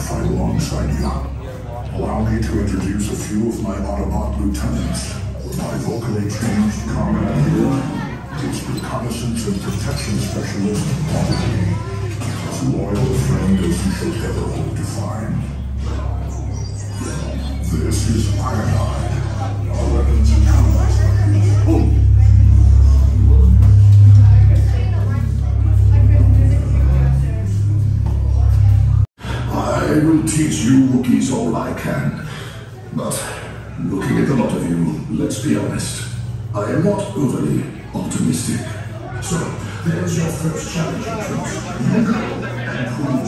fight alongside you. Allow me to introduce a few of my Autobot lieutenants. My vocally changed combat hero is reconnaissance and protection specialist, Oddity. As loyal a friend as you should ever hope to find. This is Ironhide. Our weapons and combat. I will teach you Wookiees all I can, but looking at the lot of you, let's be honest, I am not overly optimistic. So, there's your first challenge, troops. You go and prove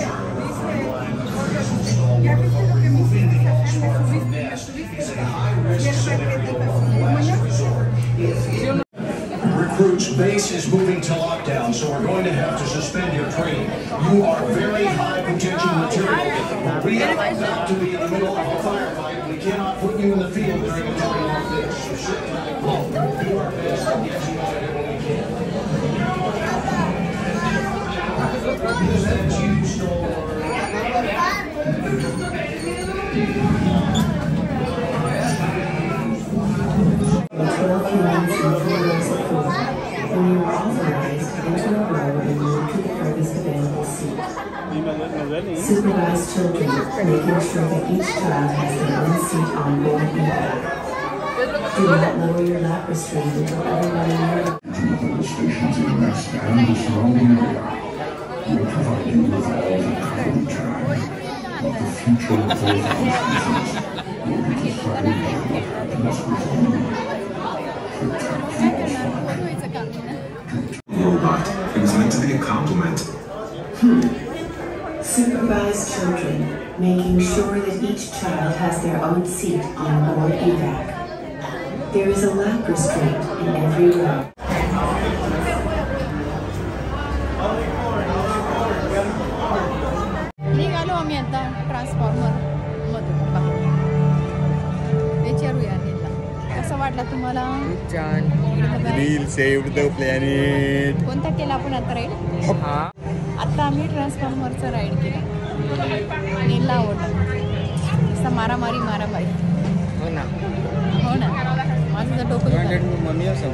Recruits, base is moving to lockdown, so we're going to have to suspend your training. You are very high potential material. We are about to be in the middle of a firefight. We cannot put you in the field during a time like this. So sit tight. We'll do our best to get you out of it when we can. Since you stole when you are authorized, enter a row and move to the furthest available seat. Supervise children, making sure that each child has their own seat on board and back. Do not lower your lap restraint until everyone in your the stations in West and the surrounding area will provide you with all the coverage time. But the future of those options will be decided by what happens with you. Robot. It was meant to be a compliment. Supervise children, making sure that each child has their own seat on board evac. There is a lap restraint in every row. निघालो आम्ही आता transformer मधून बाहेर. विचारूया नीलला कसं वाटलं तुम्हाला? छान. नील सेव्ड द प्लॅनेट. कोणता केला आपण आता राईड? आता आम्ही ट्रान्सफॉर्मरचा राईड केला. नीलला आवडलं. नुसता मारामारी. हो ना. माझं डोकं मम्मी असं